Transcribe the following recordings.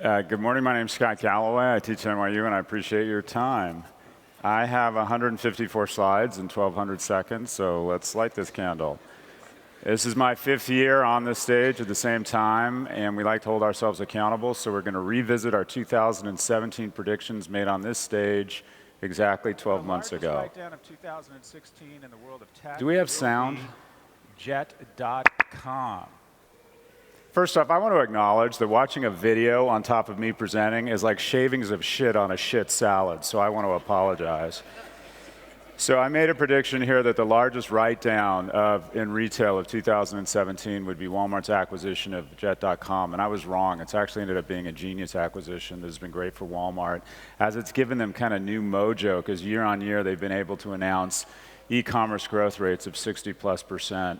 Good morning. My name is Scott Galloway. I teach at NYU, and I appreciate your time. I have 154 slides in 1,200 seconds, so let's light this candle. This is my 5th year on this stage at the same time, and we like to hold ourselves accountable, so we're going to revisit our 2017 predictions made on this stage exactly 12 months ago. Write-down of 2016 in the world of tech. Do we have sound? Jet.com. First off, I want to acknowledge that watching a video on top of me presenting is like shavings of shit on a shit salad, so I want to apologize. So I made a prediction here that the largest write-down in retail of 2017 would be Walmart's acquisition of Jet.com, and I was wrong. It's actually ended up being a genius acquisition that has been great for Walmart, as it's given them kind of new mojo, because year on year they've been able to announce e-commerce growth rates of 60+%.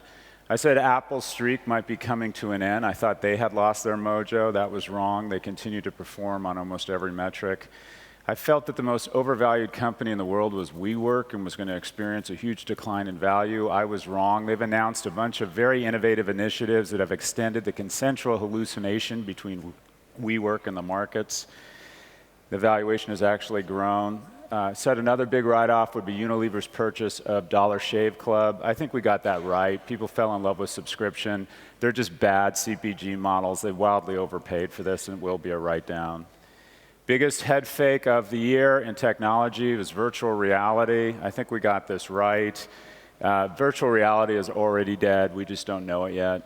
I said Apple's streak might be coming to an end. I thought they had lost their mojo. That was wrong. They continue to perform on almost every metric. I felt that the most overvalued company in the world was WeWork and was going to experience a huge decline in value. I was wrong. They've announced a bunch of very innovative initiatives that have extended the consensual hallucination between WeWork and the markets. The valuation has actually grown. Said another big write-off would be Unilever's purchase of Dollar Shave Club. I think we got that right. People fell in love with subscription. They're just bad CPG models. They wildly overpaid for this, and it will be a write-down. Biggest head fake of the year in technology was virtual reality. I think we got this right. Virtual reality is already dead. We just don't know it yet.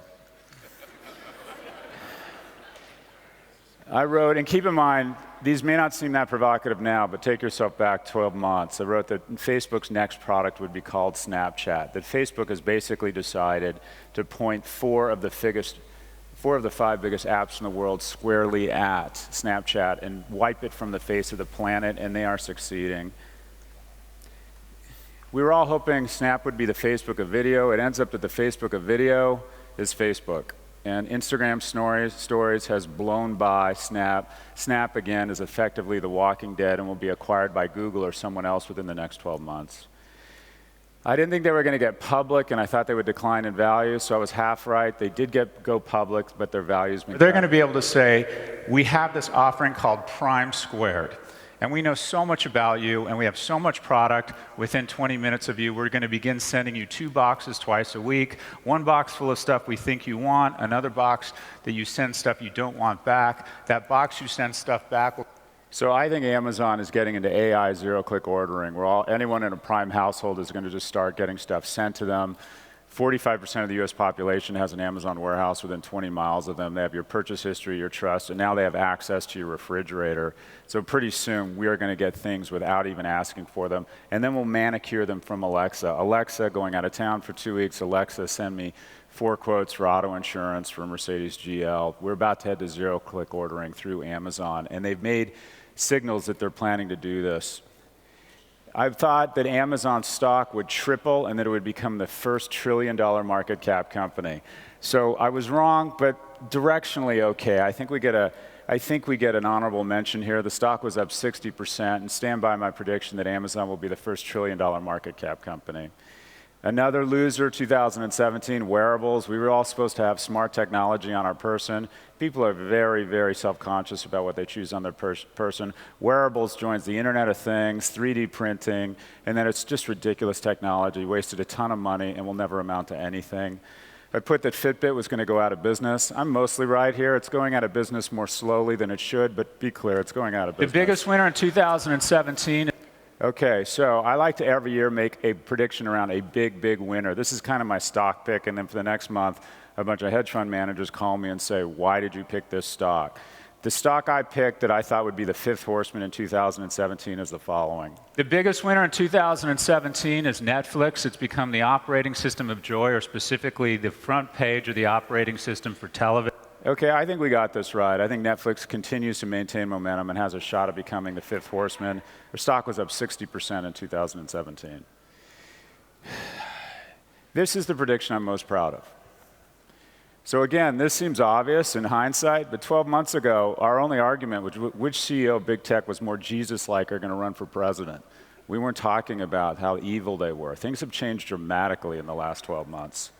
I wrote, and keep in mind, these may not seem that provocative now, but take yourself back 12 months. I wrote that Facebook's next product would be called Snapchat, that Facebook has basically decided to point four of the 5 biggest apps in the world squarely at Snapchat and wipe it from the face of the planet, and they are succeeding. We were all hoping Snap would be the Facebook of video. It ends up that the Facebook of video is Facebook. And Instagram stories has blown by Snap. Snap, again, is effectively The Walking Dead and will be acquired by Google or someone else within the next 12 months. I didn't think they were going to get public, and I thought they would decline in value, so I was half right. They did go public, but their value's been They're going to be able to say, we have this offering called Prime Squared. And we know so much about you, and we have so much product within 20 minutes of you. We're going to begin sending you 2 boxes twice a week, 1 box full of stuff we think you want, another box that you send stuff you don't want back. That box you send stuff back will... So I think Amazon is getting into AI zero-click ordering, where anyone in a Prime household is going to just start getting stuff sent to them. 45% of the US population has an Amazon warehouse within 20 miles of them. They have your purchase history, your trust, and now they have access to your refrigerator. So pretty soon, we are going to get things without even asking for them. And then we'll manicure them from Alexa. Alexa, going out of town for 2 weeks. Alexa, send me 4 quotes for auto insurance for Mercedes GL. We're about to head to zero-click ordering through Amazon. And they've made signals that they're planning to do this. I've thought that Amazon's stock would triple and that it would become the first trillion-dollar market cap company. So I was wrong, but directionally okay. I think we get an honorable mention here. The stock was up 60%, and stand by my prediction that Amazon will be the first trillion-dollar market cap company. Another loser, 2017, wearables. We were all supposed to have smart technology on our person. People are very, very self-conscious about what they choose on their person. Wearables joins the Internet of Things, 3D printing, and then it's just ridiculous technology, wasted a ton of money, and will never amount to anything. I put that Fitbit was going to go out of business. I'm mostly right here. It's going out of business more slowly than it should, but be clear, it's going out of business. The biggest winner in 2017... Okay, so I like to every year make a prediction around a big, big winner. This is kind of my stock pick, and then for the next month, a bunch of hedge fund managers call me and say, why did you pick this stock? The stock I picked that I thought would be the 5th horseman in 2017 is the following. The biggest winner in 2017 is Netflix. It's become the operating system of joy, or specifically the front page of the operating system for television. Okay, I think we got this right. I think Netflix continues to maintain momentum and has a shot at becoming the 5th horseman. Their stock was up 60% in 2017. This is the prediction I'm most proud of. So again, this seems obvious in hindsight, but 12 months ago, our only argument was which CEO of big tech was more Jesus-like or going to run for president. We weren't talking about how evil they were. Things have changed dramatically in the last 12 months.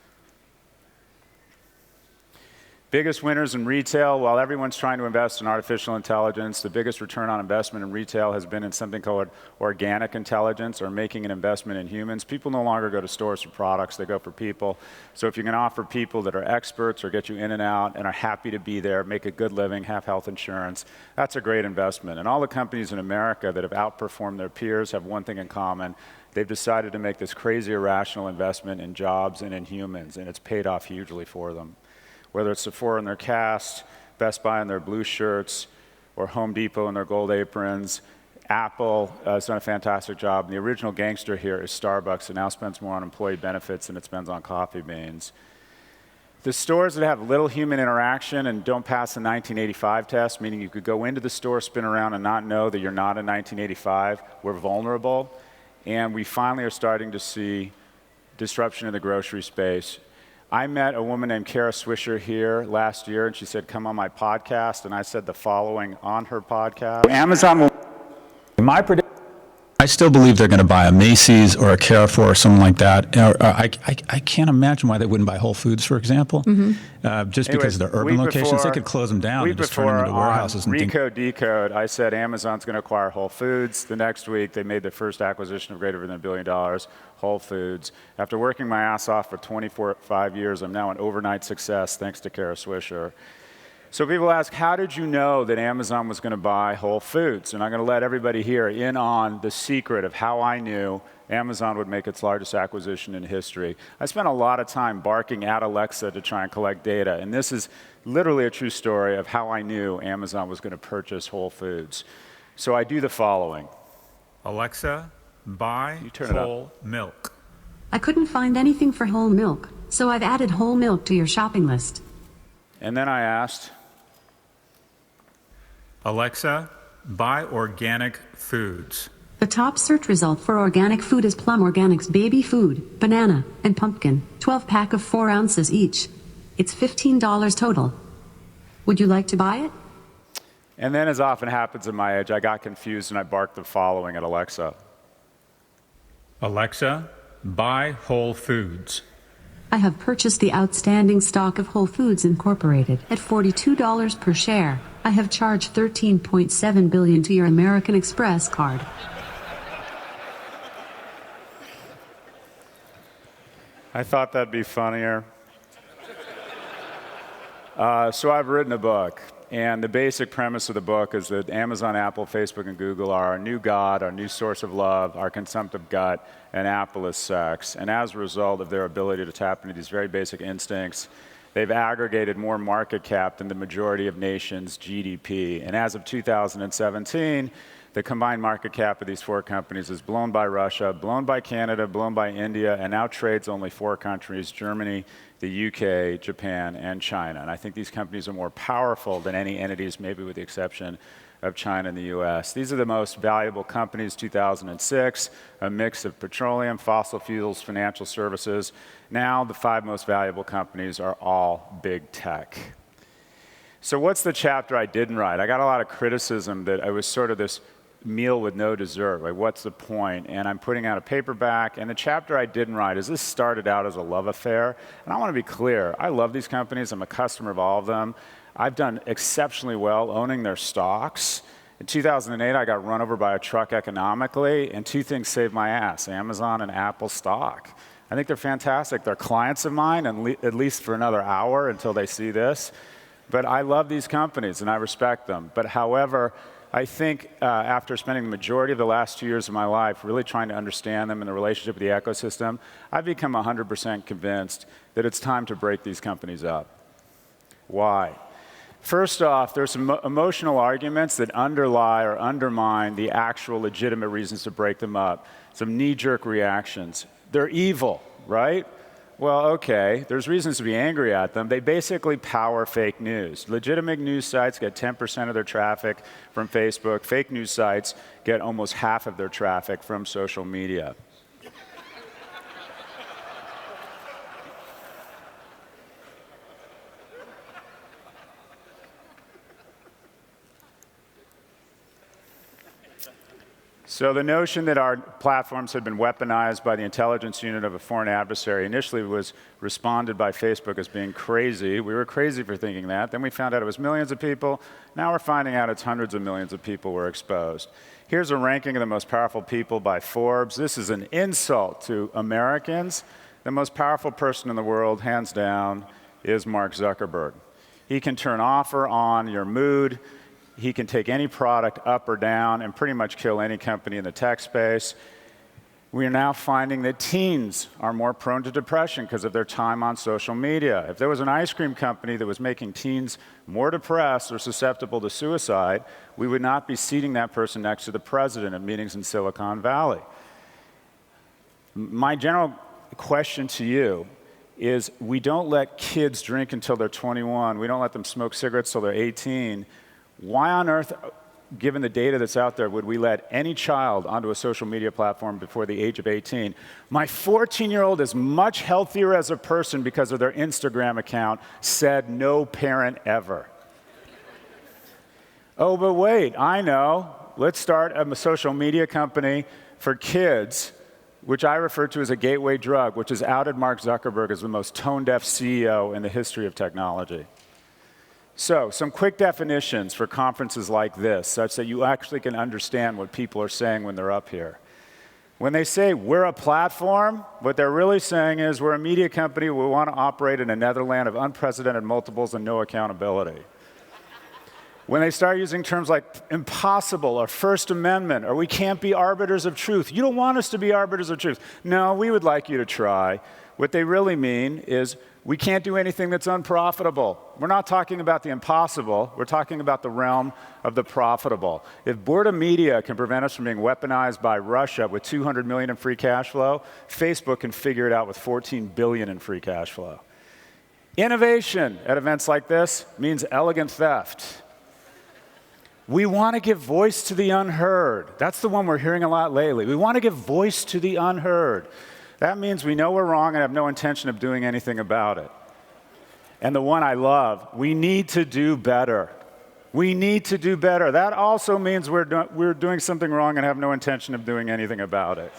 Biggest winners in retail, while everyone's trying to invest in artificial intelligence, the biggest return on investment in retail has been in something called organic intelligence, or making an investment in humans. People no longer go to stores for products, they go for people. So if you can offer people that are experts or get you in and out and are happy to be there, make a good living, have health insurance, that's a great investment. And all the companies in America that have outperformed their peers have one thing in common. They've decided to make this crazy irrational investment in jobs and in humans, and it's paid off hugely for them. Whether it's Sephora in their cast, Best Buy in their blue shirts, or Home Depot in their gold aprons, Apple has done a fantastic job. And the original gangster here is Starbucks. It now spends more on employee benefits than it spends on coffee beans. The stores that have little human interaction and don't pass the 1985 test, meaning you could go into the store, spin around, and not know that you're not in 1985, we're vulnerable. And we finally are starting to see disruption in the grocery space. I met a woman named Kara Swisher here last year, and she said, come on my podcast, and I said the following on her podcast. Amazon will... My prediction, I still believe they're going to buy a Macy's or a Carrefour or something like that. I can't imagine why they wouldn't buy Whole Foods, for example, just because of their urban locations. They could close them down and just turn them into warehouses. Decode, I said Amazon's going to acquire Whole Foods. The next week, they made their first acquisition of greater than $1 billion, Whole Foods. After working my ass off for 25 years, I'm now an overnight success thanks to Kara Swisher. So people ask, how did you know that Amazon was going to buy Whole Foods? And I'm going to let everybody here in on the secret of how I knew Amazon would make its largest acquisition in history. I spent a lot of time barking at Alexa to try and collect data. And this is literally a true story of how I knew Amazon was going to purchase Whole Foods. So I do the following. Alexa, buy whole milk. I couldn't find anything for whole milk, so I've added whole milk to your shopping list. And then I asked, Alexa, buy organic foods. The top search result for organic food is Plum Organics baby food, banana, and pumpkin, 12-pack of 4 ounces each. It's $15 total. Would you like to buy it? And then, as often happens at my age, I got confused and I barked the following at Alexa. Alexa, buy Whole Foods. I have purchased the outstanding stock of Whole Foods Incorporated at $42 per share. I have charged $13.7 billion to your American Express card. I thought that'd be funnier. So I've written a book, and the basic premise of the book is that Amazon, Apple, Facebook, and Google are our new God, our new source of love, our consumptive gut, and Apple is sex. And as a result of their ability to tap into these very basic instincts, they've aggregated more market cap than the majority of nations' GDP. And as of 2017, the combined market cap of these 4 companies is blown by Russia, blown by Canada, blown by India, and now trades only 4 countries, Germany, the UK, Japan, and China. And I think these companies are more powerful than any entities, maybe with the exception of China and the US. These are the most valuable companies, 2006, a mix of petroleum, fossil fuels, financial services. Now the 5 most valuable companies are all big tech. So what's the chapter I didn't write? I got a lot of criticism that I was sort of this meal with no dessert. Like, what's the point? And I'm putting out a paperback, and the chapter I didn't write is this started out as a love affair. And I want to be clear. I love these companies. I'm a customer of all of them. I've done exceptionally well owning their stocks. In 2008, I got run over by a truck economically, and 2 things saved my ass, Amazon and Apple stock. I think they're fantastic. They're clients of mine, and at least for another hour until they see this. But I love these companies, and I respect them. But however, I think after spending the majority of the last 2 years of my life really trying to understand them and the relationship with the ecosystem, I've become 100% convinced that it's time to break these companies up. Why? First off, there's some emotional arguments that underlie or undermine the actual legitimate reasons to break them up. Some knee-jerk reactions. They're evil, right? Well, okay, there's reasons to be angry at them. They basically power fake news. Legitimate news sites get 10% of their traffic from Facebook. Fake news sites get almost half of their traffic from social media. So the notion that our platforms had been weaponized by the intelligence unit of a foreign adversary initially was responded by Facebook as being crazy. We were crazy for thinking that. Then we found out it was millions of people. Now we're finding out it's hundreds of millions of people were exposed. Here's a ranking of the most powerful people by Forbes. This is an insult to Americans. The most powerful person in the world, hands down, is Mark Zuckerberg. He can turn off or on your mood. He can take any product up or down and pretty much kill any company in the tech space. We are now finding that teens are more prone to depression because of their time on social media. If there was an ice cream company that was making teens more depressed or susceptible to suicide, we would not be seating that person next to the president at meetings in Silicon Valley. My general question to you is, we don't let kids drink until they're 21. We don't let them smoke cigarettes till they're 18. Why on earth, given the data that's out there, would we let any child onto a social media platform before the age of 18? My 14-year-old is much healthier as a person because of their Instagram account, said no parent ever. Oh, but wait, I know. Let's start a social media company for kids, which I refer to as a gateway drug, which has outed Mark Zuckerberg as the most tone-deaf CEO in the history of technology. So, some quick definitions for conferences like this, such that you actually can understand what people are saying when they're up here. When they say we're a platform, what they're really saying is we're a media company, we want to operate in a netherland of unprecedented multiples and no accountability. When they start using terms like impossible or First Amendment or we can't be arbiters of truth, you don't want us to be arbiters of truth. No, we would like you to try. What they really mean is we can't do anything that's unprofitable. We're not talking about the impossible. We're talking about the realm of the profitable. If Boredom Media can prevent us from being weaponized by Russia with $200 million in free cash flow, Facebook can figure it out with $14 billion in free cash flow. Innovation at events like this means elegant theft. We want to give voice to the unheard. That's the one we're hearing a lot lately. We want to give voice to the unheard. That means we know we're wrong and have no intention of doing anything about it. And the one I love, we need to do better. We need to do better. That also means we're doing something wrong and have no intention of doing anything about it.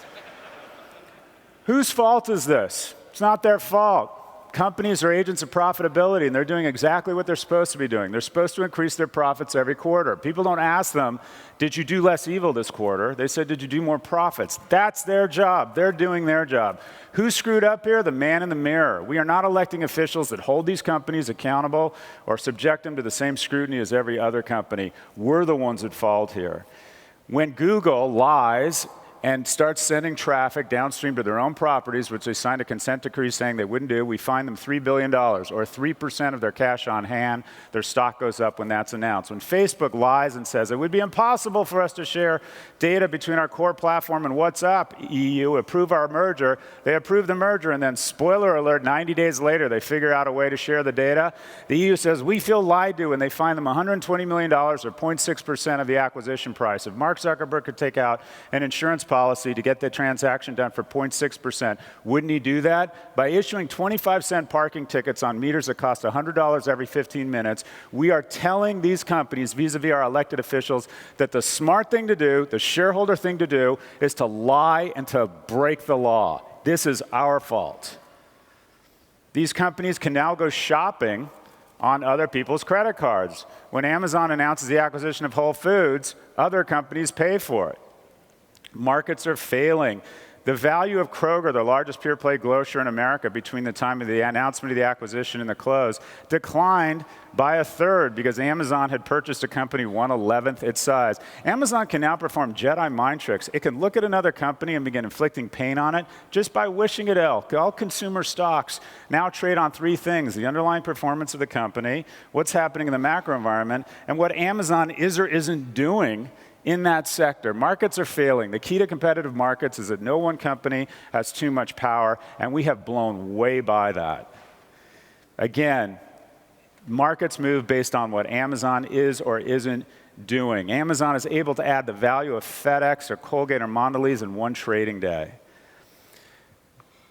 Whose fault is this? It's not their fault. Companies are agents of profitability, and they're doing exactly what they're supposed to be doing. They're supposed to increase their profits every quarter. People don't ask them, did you do less evil this quarter? They said, did you do more profits? That's their job. They're doing their job. Who screwed up here? The man in the mirror. We are not electing officials that hold these companies accountable or subject them to the same scrutiny as every other company. We're the ones at fault here. When Google lies and starts sending traffic downstream to their own properties, which they signed a consent decree saying they wouldn't do, we fine them $3 billion, or 3% of their cash on hand. Their stock goes up when that's announced. When Facebook lies and says it would be impossible for us to share data between our core platform and WhatsApp, EU, approve our merger, they approve the merger, and then, spoiler alert, 90 days later, they figure out a way to share the data. The EU says, we feel lied to, and they fine them $120 million, or 0.6% of the acquisition price. If Mark Zuckerberg could take out an insurance policy to get the transaction done for 0.6%. Wouldn't he do that? By issuing 25-cent parking tickets on meters that cost $100 every 15 minutes, we are telling these companies, vis-a-vis our elected officials, that the smart thing to do, the shareholder thing to do, is to lie and to break the law. This is our fault. These companies can now go shopping on other people's credit cards. When Amazon announces the acquisition of Whole Foods, other companies pay for it. Markets are failing. The value of Kroger, the largest pure-play grocer in America, between the time of the announcement of the acquisition and the close, declined by 1/3 because Amazon had purchased a company 1/11th its size. Amazon can now perform Jedi mind tricks. It can look at another company and begin inflicting pain on it just by wishing it ill. All consumer stocks now trade on three things: the underlying performance of the company, what's happening in the macro environment, and what Amazon is or isn't doing in that sector. Markets are failing. The key to competitive markets is that no one company has too much power, and we have blown way by that. Again, markets move based on what Amazon is or isn't doing. Amazon is able to add the value of FedEx or Colgate or Mondelez in one trading day.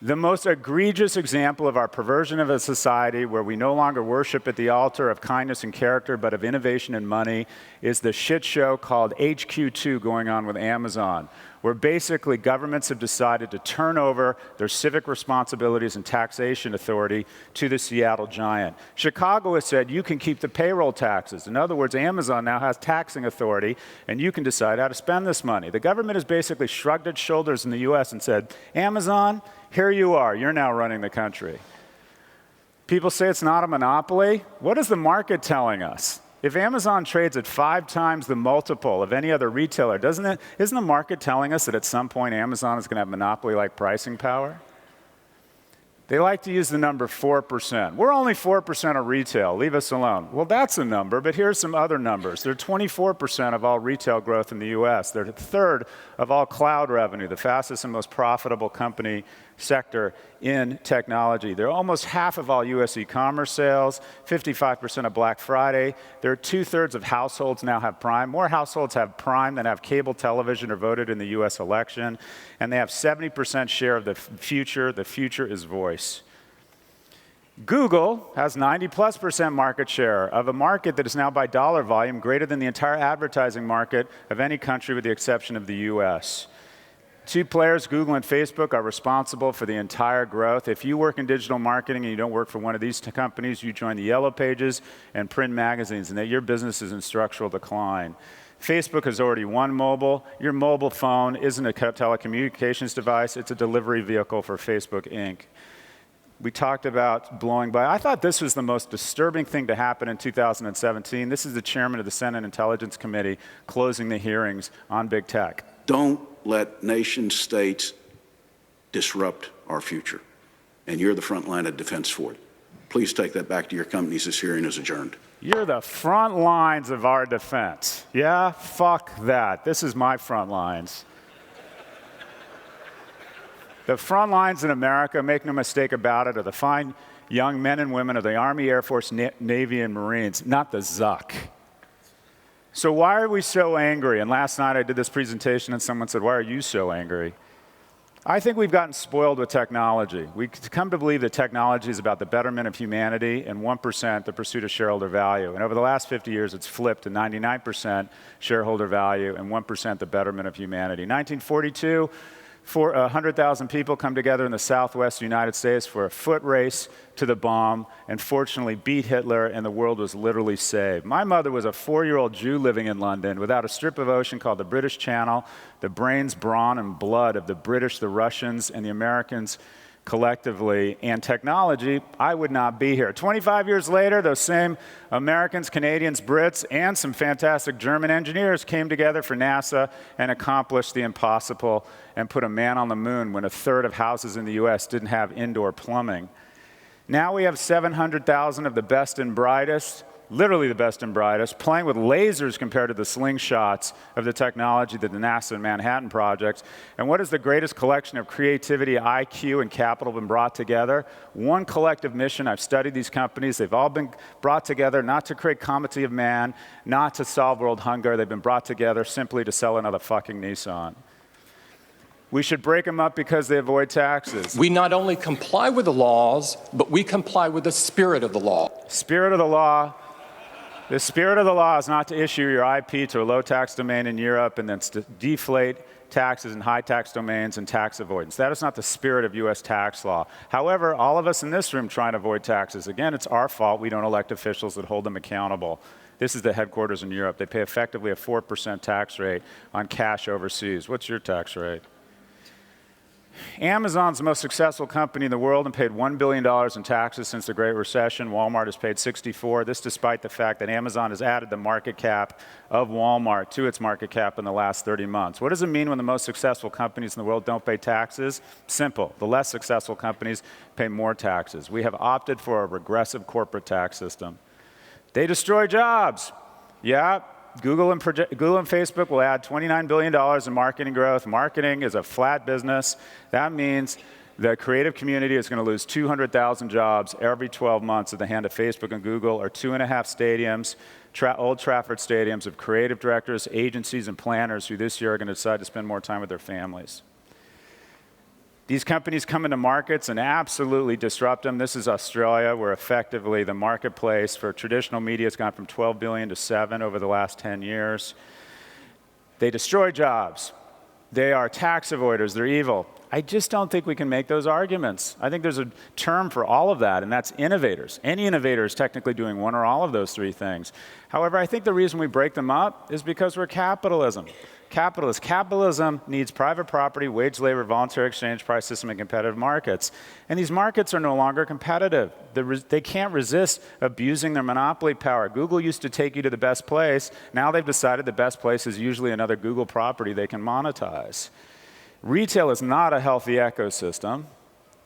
The most egregious example of our perversion of a society where we no longer worship at the altar of kindness and character, but of innovation and money, is the shit show called HQ2 going on with Amazon, where basically governments have decided to turn over their civic responsibilities and taxation authority to the Seattle giant. Chicago has said you can keep the payroll taxes. In other words, Amazon now has taxing authority, and you can decide how to spend this money. The government has basically shrugged its shoulders in the US and said, Amazon, here you are, you're now running the country. People say it's not a monopoly. What is the market telling us? If Amazon trades at 5 times the multiple of any other retailer, isn't the market telling us that at some point Amazon is going to have monopoly-like pricing power? They like to use the number 4%. We're only 4% of retail, leave us alone. Well, that's a number, but here's some other numbers. They're 24% of all retail growth in the US. They're a third of all cloud revenue, the fastest and most profitable company sector in technology. They're almost half of all US e-commerce sales, 55% of Black Friday. They're 2/3 of households now have Prime. More households have Prime than have cable television or voted in the US election. And they have 70% share of the future. The future is voice. Google has 90+% market share of a market that is now by dollar volume greater than the entire advertising market of any country with the exception of the US. 2 players, Google and Facebook, are responsible for the entire growth. If you work in digital marketing and you don't work for one of these companies, you join the yellow pages and print magazines, and that your business is in structural decline. Facebook has already won mobile. Your mobile phone isn't a telecommunications device. It's a delivery vehicle for Facebook Inc. We talked about blowing by. I thought this was the most disturbing thing to happen in 2017. This is the chairman of the Senate Intelligence Committee closing the hearings on big tech. Don't let nation states disrupt our future. And you're the front line of defense for it. Please take that back to your companies. This hearing is adjourned. You're the front lines of our defense. Yeah? Fuck that. This is my front lines. The front lines in America, make no mistake about it, are the fine young men and women of the Army, Air Force, Navy, and Marines, not the Zuck. So why are we so angry? And last night I did this presentation and someone said, why are you so angry? I think we've gotten spoiled with technology. We come to believe that technology is about the betterment of humanity and 1% the pursuit of shareholder value. And over the last 50 years, it's flipped to 99% shareholder value and 1% the betterment of humanity. 1942, 100,000 people come together in the southwest United States for a foot race to the bomb, and fortunately beat Hitler, and the world was literally saved. My mother was a 4-year-old Jew living in London without a strip of ocean called the British Channel, the brains, brawn, and blood of the British, the Russians, and the Americans collectively, and technology, I would not be here. 25 years later, those same Americans, Canadians, Brits, and some fantastic German engineers came together for NASA and accomplished the impossible and put a man on the moon when 1/3 of houses in the US didn't have indoor plumbing. Now we have 700,000 of the best and brightest, literally the best and brightest, playing with lasers compared to the slingshots of the technology that the NASA and Manhattan projects. And what is the greatest collection of creativity, IQ, and capital been brought together? One collective mission. I've studied these companies. They've all been brought together not to create comity of man, not to solve world hunger. They've been brought together simply to sell another fucking Nissan. We should break them up because they avoid taxes. We not only comply with the laws, but we comply with the spirit of the law. Spirit of the law. The spirit of the law is not to issue your IP to a low-tax domain in Europe and then to deflate taxes in high-tax domains and tax avoidance. That is not the spirit of U.S. tax law. However, all of us in this room try to avoid taxes. Again, it's our fault we don't elect officials that hold them accountable. This is the headquarters in Europe. They pay effectively a 4% tax rate on cash overseas. What's your tax rate? Amazon's the most successful company in the world and paid $1 billion in taxes since the Great Recession. Walmart has paid $64. This despite the fact that Amazon has added the market cap of Walmart to its market cap in the last 30 months. What does it mean when the most successful companies in the world don't pay taxes? Simple. The less successful companies pay more taxes. We have opted for a regressive corporate tax system. They destroy jobs. Yeah. Google and Facebook will add $29 billion in marketing growth. Marketing is a flat business. That means the creative community is going to lose 200,000 jobs every 12 months at the hand of Facebook and Google, or 2.5 stadiums, Old Trafford stadiums of creative directors, agencies, and planners who this year are going to decide to spend more time with their families. These companies come into markets and absolutely disrupt them. This is Australia, where effectively the marketplace for traditional media has gone from 12 billion to 7 over the last 10 years. They destroy jobs. They are tax avoiders. They're evil. I just don't think we can make those arguments. I think there's a term for all of that, and that's innovators. Any innovator is technically doing one or all of those three things. However, I think the reason we break them up is because we're capitalism. Capitalism needs private property, wage labor, voluntary exchange price system, and competitive markets. And these markets are no longer competitive. They can't resist abusing their monopoly power. Google used to take you to the best place. Now they've decided the best place is usually another Google property they can monetize. Retail is not a healthy ecosystem.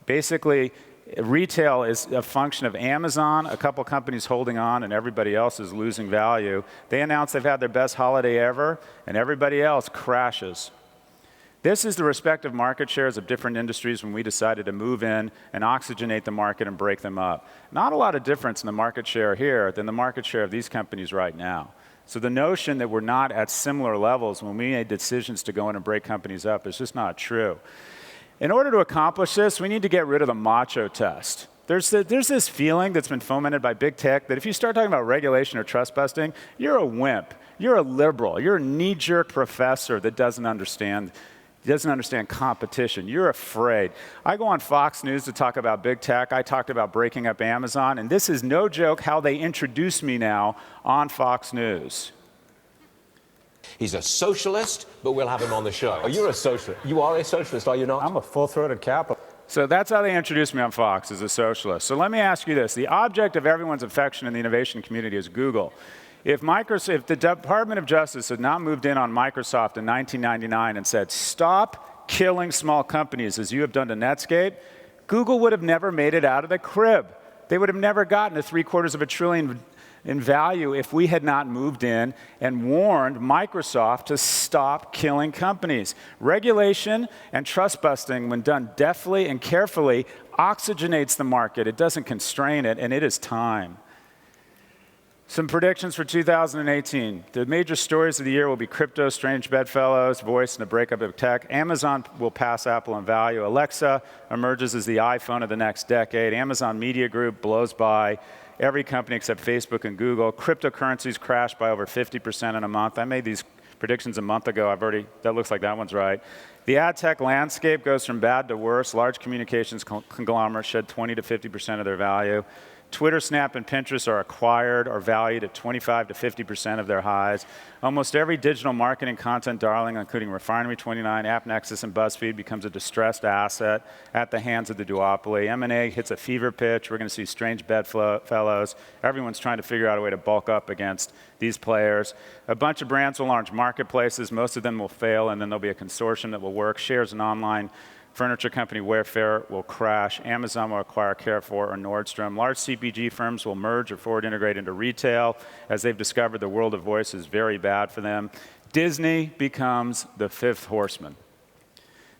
Basically, retail is a function of Amazon, a couple companies holding on, and everybody else is losing value. They announce they've had their best holiday ever, and everybody else crashes. This is the respective market shares of different industries when we decided to move in and oxygenate the market and break them up. Not a lot of difference in the market share here than the market share of these companies right now. So the notion that we're not at similar levels when we made decisions to go in and break companies up is just not true. In order to accomplish this, we need to get rid of the MACHO test. There's this feeling that's been fomented by big tech that if you start talking about regulation or trust busting, you're a wimp, you're a liberal, you're a knee-jerk professor that doesn't understand competition. You're afraid. I go on Fox News to talk about big tech. I talked about breaking up Amazon, and this is no joke how they introduce me now on Fox News. He's a socialist, but we'll have him on the show. Oh, you're a socialist. You are a socialist, are you not? I'm a full-throated capitalist. So that's how they introduced me on Fox, as a socialist. So let me ask you this. The object of everyone's affection in the innovation community is Google. If the Department of Justice had not moved in on Microsoft in 1999 and said, stop killing small companies as you have done to Netscape, Google would have never made it out of the crib. They would have never gotten to $750 billion in value if we had not moved in and warned Microsoft to stop killing companies. Regulation and trust busting, when done deftly and carefully, oxygenates the market. It doesn't constrain it, and it is time. Some predictions for 2018. The major stories of the year will be crypto, strange bedfellows, voice, and the breakup of tech. Amazon will pass Apple in value. Alexa emerges as the iPhone of the next decade. Amazon Media Group blows by every company except Facebook and Google. Cryptocurrencies crash by over 50% in a month. I made these predictions a month ago. That looks like that one's right. The ad tech landscape goes from bad to worse. Large communications conglomerates shed 20 to 50% of their value. Twitter, Snap, and Pinterest are acquired or valued at 25 to 50% of their highs. Almost every digital marketing content darling, including Refinery29, AppNexus, and BuzzFeed, becomes a distressed asset at the hands of the duopoly. M&A hits a fever pitch. We're going to see strange bedfellows. Everyone's trying to figure out a way to bulk up against these players. A bunch of brands will launch marketplaces. Most of them will fail, and then there'll be a consortium that will work. Shares in online furniture company Wayfair will crash. Amazon will acquire Carrefour or Nordstrom. Large CPG firms will merge or forward integrate into retail as they've discovered the world of voice is very bad for them. Disney becomes the fifth horseman.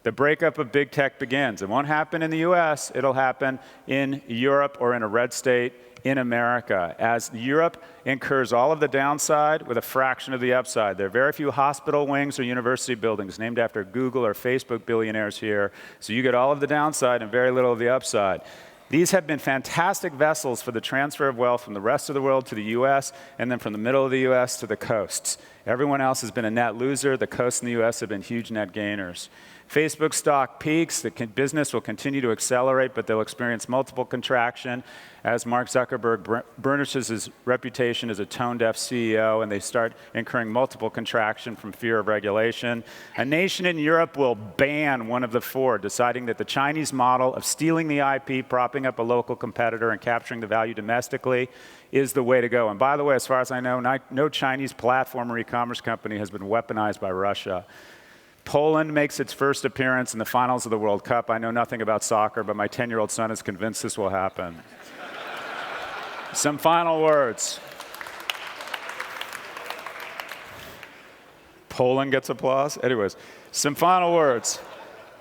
The breakup of big tech begins. It won't happen in the US, it'll happen in Europe or in a red state in America, as Europe incurs all of the downside with a fraction of the upside. There are very few hospital wings or university buildings named after Google or Facebook billionaires here, so you get all of the downside and very little of the upside. These have been fantastic vessels for the transfer of wealth from the rest of the world to the US, and then from the middle of the US to the coasts. Everyone else has been a net loser. The coasts in the US have been huge net gainers. Facebook stock peaks. The business will continue to accelerate, but they'll experience multiple contraction as Mark Zuckerberg burnishes his reputation as a tone-deaf CEO, and they start incurring multiple contraction from fear of regulation. A nation in Europe will ban one of the four, deciding that the Chinese model of stealing the IP, propping up a local competitor, and capturing the value domestically is the way to go. And by the way, as far as I know, no Chinese platform or e-commerce company has been weaponized by Russia. Poland makes its first appearance in the finals of the World Cup. I know nothing about soccer, but my 10-year-old son is convinced this will happen. Some final words. Poland gets applause? Anyways, some final words.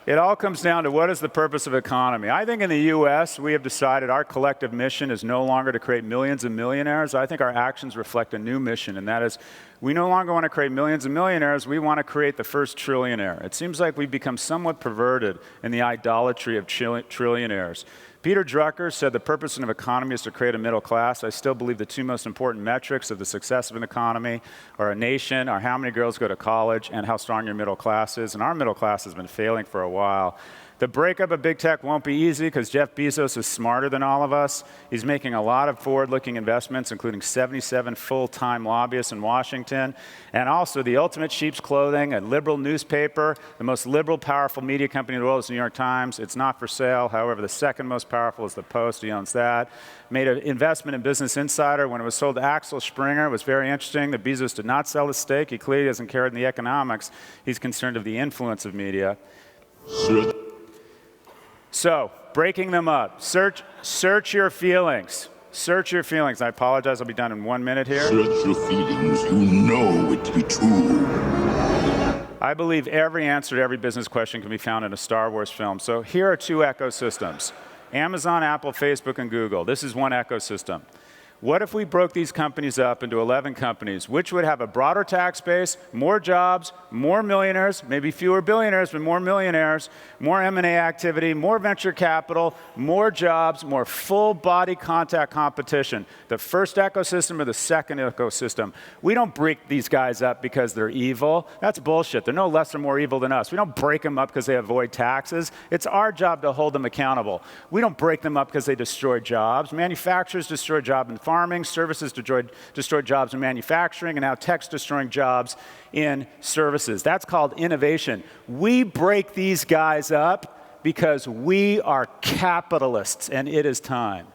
It all comes down to what is the purpose of economy. I think in the U.S., we have decided our collective mission is no longer to create millions of millionaires. I think our actions reflect a new mission, and that is we no longer want to create millions of millionaires. We want to create the first trillionaire. It seems like we've become somewhat perverted in the idolatry of trillionaires. Peter Drucker said the purpose of an economy is to create a middle class. I still believe the two most important metrics of the success of an economy or a nation are how many girls go to college and how strong your middle class is. And our middle class has been failing for a while. The breakup of big tech won't be easy because Jeff Bezos is smarter than all of us. He's making a lot of forward-looking investments, including 77 full-time lobbyists in Washington, and also the ultimate sheep's clothing, a liberal newspaper. The most liberal, powerful media company in the world is the New York Times. It's not for sale. However, the second most powerful is the Post. He owns that. Made an investment in Business Insider. When it was sold to Axel Springer, it was very interesting that Bezos did not sell his stake. He clearly doesn't care in the economics. He's concerned of the influence of media. So, breaking them up. Search your feelings. Search your feelings. I apologize, I'll be done in 1 minute here. Search your feelings. You know it to be true. I believe every answer to every business question can be found in a Star Wars film. So here are two ecosystems. Amazon, Apple, Facebook, and Google. This is one ecosystem. What if we broke these companies up into 11 companies, which would have a broader tax base, more jobs, more millionaires, maybe fewer billionaires, but more millionaires, more M&A activity, more venture capital, more jobs, more full body contact competition. The first ecosystem or the second ecosystem. We don't break these guys up because they're evil. That's bullshit. They're no less or more evil than us. We don't break them up because they avoid taxes. It's our job to hold them accountable. We don't break them up because they destroy jobs. Manufacturers destroy jobs in farming, services destroy jobs in manufacturing, and now tech's destroying jobs in services. That's called innovation. We break these guys up because we are capitalists, and it is time.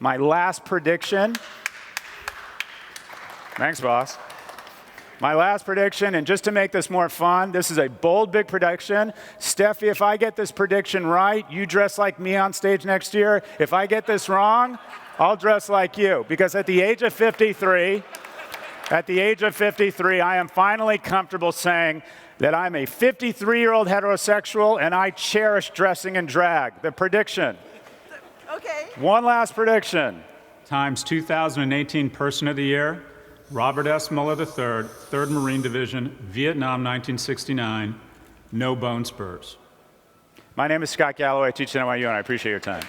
My last prediction. Thanks, boss. My last prediction, and just to make this more fun, this is a bold, big prediction. Steffi, if I get this prediction right, you dress like me on stage next year. If I get this wrong, I'll dress like you. Because at the age of 53, I am finally comfortable saying that I'm a 53-year-old heterosexual and I cherish dressing in drag. The prediction. Okay. One last prediction. Times 2018 Person of the Year, Robert S. Mueller III, 3rd Marine Division, Vietnam, 1969, no bone spurs. My name is Scott Galloway. I teach at NYU, and I appreciate your time.